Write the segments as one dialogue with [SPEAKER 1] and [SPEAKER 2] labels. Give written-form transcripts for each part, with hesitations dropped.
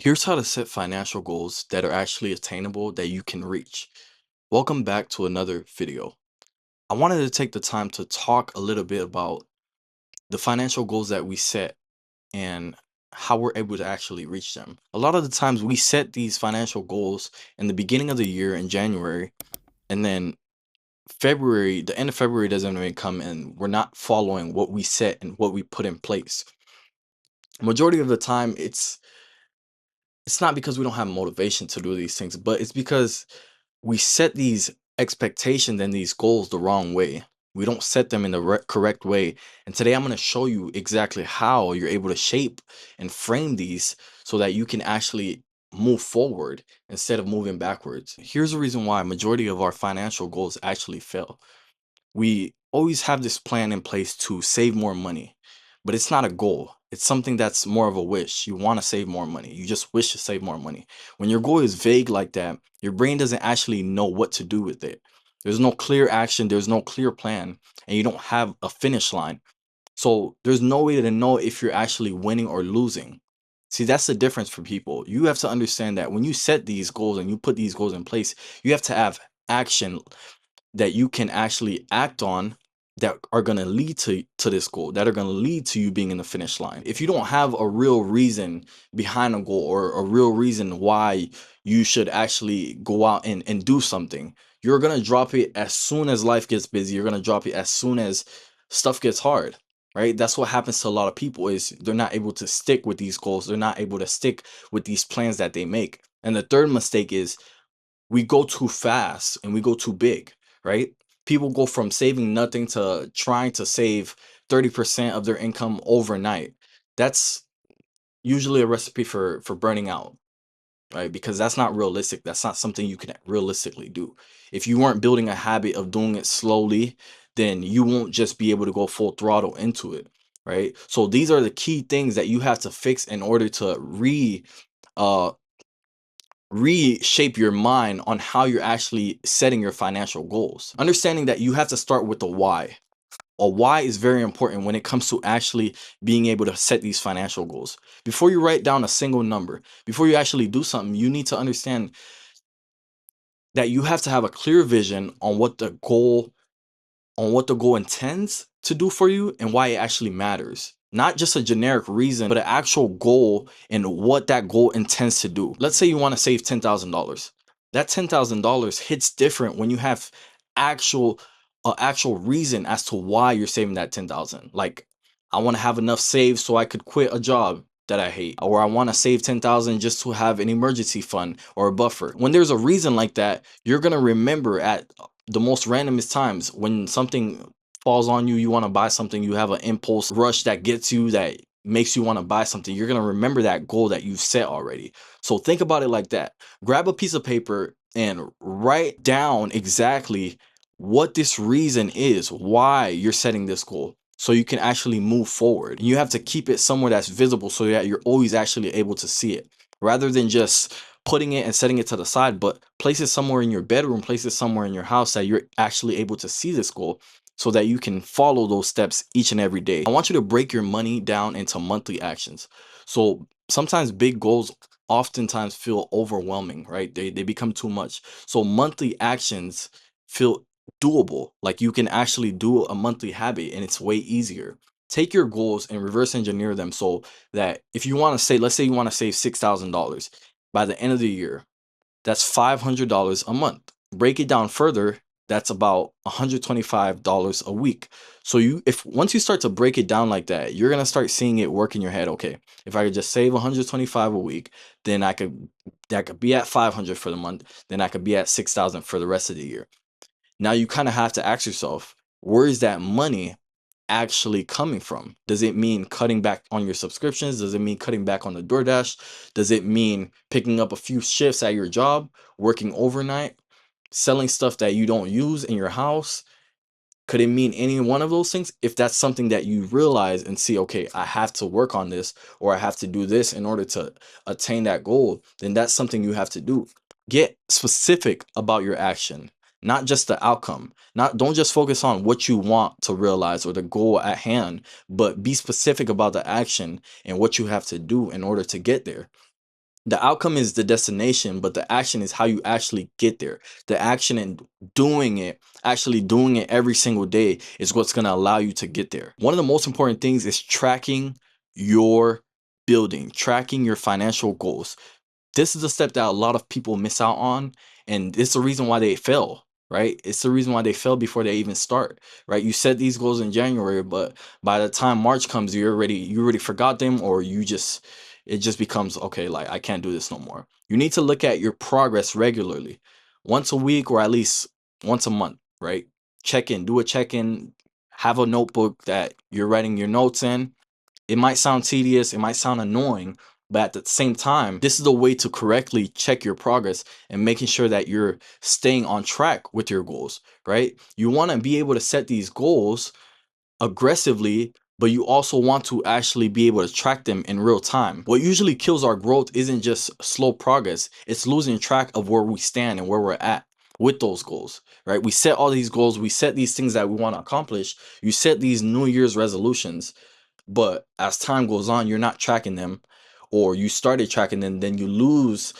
[SPEAKER 1] Here's how to set financial goals that are actually attainable that you can reach. Welcome back to another video. I wanted to take the time to talk a little bit about the financial goals that we set and how we're able to actually reach them. A lot of the times we set these financial goals in the beginning of the year in January, and then February, the end of February doesn't even come, and we're not following what we set and what we put in place. Majority of the time it's not because we don't have motivation to do these things, but it's because we set these expectations and these goals the wrong way. We don't set them in the correct way. And today I'm going to show you exactly how you're able to shape and frame these so that you can actually move forward instead of moving backwards. Here's the reason why majority of our financial goals actually fail. We always have this plan in place to save more money, but it's not a goal. It's something that's more of a wish. You want to save more money. You just wish to save more money. When your goal is vague like that, your brain doesn't actually know what to do with it. There's no clear action, there's no clear plan, and you don't have a finish line. So there's no way to know if you're actually winning or losing. See, that's the difference for people. You have to understand that when you set these goals and you put these goals in place, you have to have action that you can actually act on that are going to lead to this goal, that are going to lead to you being in the finish line. If you don't have a real reason behind a goal or a real reason why you should actually go out and do something, you're going to drop it as soon as life gets busy. You're going to drop it as soon as stuff gets hard. Right? That's what happens to a lot of people is they're not able to stick with these goals. They're not able to stick with these plans that they make. And the third mistake is we go too fast and we go too big, right? People go from saving nothing to trying to save 30% of their income overnight. That's usually a recipe for burning out, right? Because that's not realistic. That's not something you can realistically do. If you weren't building a habit of doing it slowly, then you won't just be able to go full throttle into it, right? So these are the key things that you have to fix in order to uh reshape your mind on how you're actually setting your financial goals. Understanding that you have to start with the why. A why is very important when it comes to actually being able to set these financial goals. Before you write down a single number, before you actually do something, you need to understand that you have to have a clear vision on what the goal intends to do for you and why it actually matters. Not just a generic reason, but an actual goal and what that goal intends to do. Let's say you want to save $10,000. That $10,000 hits different when you have actual actual reason as to why you're saving that 10,000. Like, I want to have enough saved so I could quit a job that I hate, or I want to save 10,000 just to have an emergency fund or a buffer. When there's a reason like that, you're going to remember at the most randomest times when something falls on you, you want to buy something, you have an impulse rush that gets you, that makes you want to buy something, you're going to remember that goal that you've set already. So think about it like that. Grab a piece of paper and write down exactly what this reason is, why you're setting this goal, so you can actually move forward. You have to keep it somewhere that's visible so that you're always actually able to see it, rather than just putting it and setting it to the side, but place it somewhere in your bedroom, place it somewhere in your house that you're actually able to see this goal so that you can follow those steps each and every day. I want you to break your money down into monthly actions. So sometimes big goals oftentimes feel overwhelming, right? They become too much. So monthly actions feel doable. Like, you can actually do a monthly habit and it's way easier. Take your goals and reverse engineer them so that if you want to say, let's say you want to save $6,000 by the end of the year, that's $500 a month. Break it down further, that's about $125 a week. So if once you start to break it down like that, you're gonna start seeing it work in your head. Okay, if I could just save 125 a week, then that could be at 500 for the month, then I could be at 6,000 for the rest of the year. Now you kind of have to ask yourself, where is that money actually coming from? Does it mean cutting back on your subscriptions? Does it mean cutting back on the DoorDash? Does it mean picking up a few shifts at your job, working overnight, selling stuff that you don't use in your house? Could it mean any one of those things? If that's something that you realize and see, okay, I have to work on this, or I have to do this in order to attain that goal, then that's something you have to do. Get specific about your action, not just the outcome. Not Don't just focus on what you want to realize or the goal at hand, but be specific about the action and what you have to do in order to get there. The outcome is the destination, but the action is how you actually get there. The action and doing it, actually doing it every single day, is what's going to allow you to get there. One of the most important things is tracking your building, tracking your financial goals. This is a step that a lot of people miss out on, and it's the reason why they fail, right? It's the reason why they fail before they even start, right? You set these goals in January, but by the time March comes, you already forgot them, or it just becomes, okay, like, I can't do this no more. You need to look at your progress regularly, once a week or at least once a month, right? Do a check-in, have a notebook that you're writing your notes in. It might sound tedious, it might sound annoying, but at the same time, this is the way to correctly check your progress and making sure that you're staying on track with your goals, right? You want to be able to set these goals aggressively, but you also want to actually be able to track them in real time. What usually kills our growth isn't just slow progress, it's losing track of where we stand and where we're at with those goals, right? We set all these goals, we set these things that we want to accomplish, you set these New Year's resolutions, but as time goes on, you're not tracking them, or you started tracking them, then you lose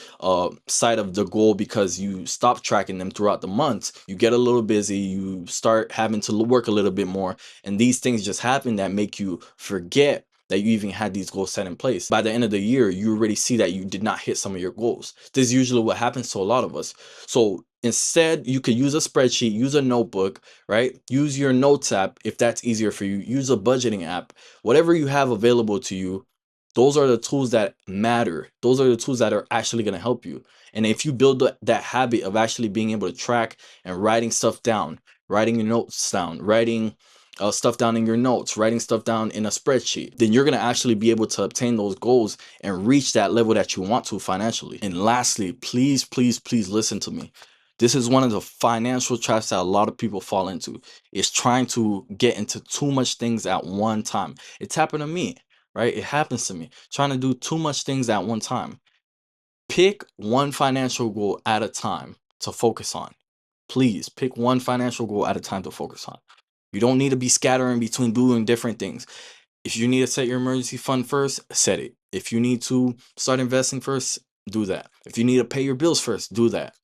[SPEAKER 1] sight of the goal because you stop tracking them throughout the months. You get a little busy, you start having to work a little bit more, and these things just happen that make you forget that you even had these goals set in place. By the end of the year, you already see that you did not hit some of your goals. This is usually what happens to a lot of us. So instead, you could use a spreadsheet, use a notebook, right? Use your notes app if that's easier for you. Use a budgeting app. Whatever you have available to you, those are the tools that matter. Those are the tools that are actually going to help you. And if you build that habit of actually being able to track and writing stuff down, writing your notes down, writing stuff down in your notes, writing stuff down in a spreadsheet, then you're going to actually be able to obtain those goals and reach that level that you want to financially. And lastly, please, please, please listen to me. This is one of the financial traps that a lot of people fall into, is trying to get into too much things at one time. It's happened to me, right? It happens to me. Trying to do too much things at one time. Pick one financial goal at a time to focus on. Please pick one financial goal at a time to focus on. You don't need to be scattering between doing different things. If you need to set your emergency fund first, set it. If you need to start investing first, do that. If you need to pay your bills first, do that.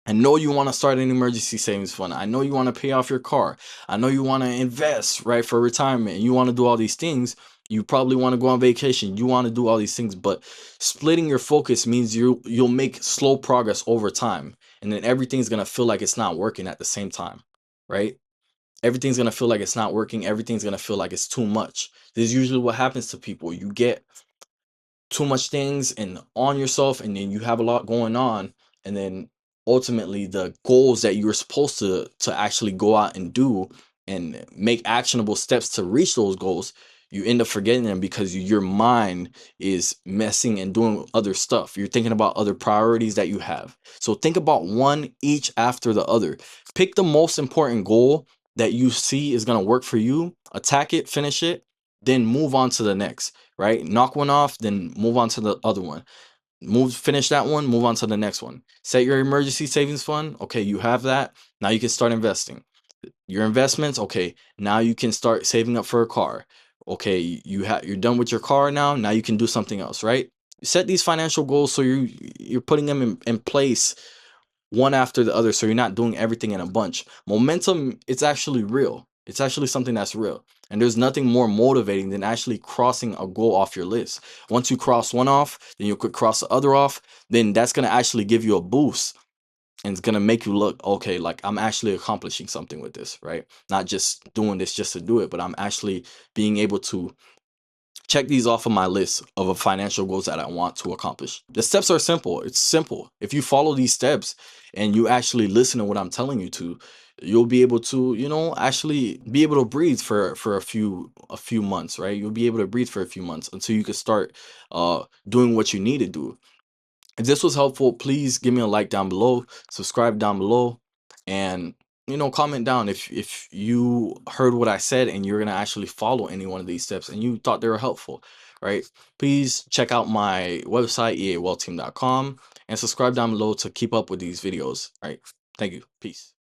[SPEAKER 1] I know you want to start an emergency savings fund. I know you want to pay off your car. I know you want to invest, right, for retirement. You want to do all these things. You probably want to go on vacation. You want to do all these things, but splitting your focus means you'll make slow progress over time, and then everything's going to feel like it's not working at the same time, right? Everything's going to feel like it's not working. Everything's going to feel like it's too much. This is usually what happens to people. You get too much things and on yourself, and then you have a lot going on, and then ultimately the goals that you were supposed to actually go out and do and make actionable steps to reach those goals, you end up forgetting them because your mind is messing and doing other stuff. You're thinking about other priorities that you have. So think about one each after the other. Pick the most important goal that you see is going to work for you, attack it, finish it, then move on to the next, right? Knock one off, then move on to the other one. Finish that one, move on to the next one. Set your emergency savings fund. Okay, you have that. Now you can start investing. Your investments, okay, now you can start saving up for a car. Okay, you're done with your car now. Now you can do something else, right? Set these financial goals so you're putting them in place one after the other, so you're not doing everything in a bunch. Momentum, it's actually real. It's actually something that's real, and there's nothing more motivating than actually crossing a goal off your list. Once you cross one off, then you could cross the other off, then that's going to actually give you a boost, and it's going to make you look, okay, like, I'm actually accomplishing something with this, right? Not just doing this just to do it, but I'm actually being able to check these off of my list of financial goals that I want to accomplish. The steps are simple. It's simple. If you follow these steps and you actually listen to what I'm telling you to, you'll be able to, actually be able to breathe for a few months, right? You'll be able to breathe for a few months until you can start doing what you need to do. If this was helpful, please give me a like down below, subscribe down below, and comment down if you heard what I said and you're gonna actually follow any one of these steps and you thought they were helpful, right? Please check out my website, eawealthteam.com, and subscribe down below to keep up with these videos. All right. Thank you. Peace.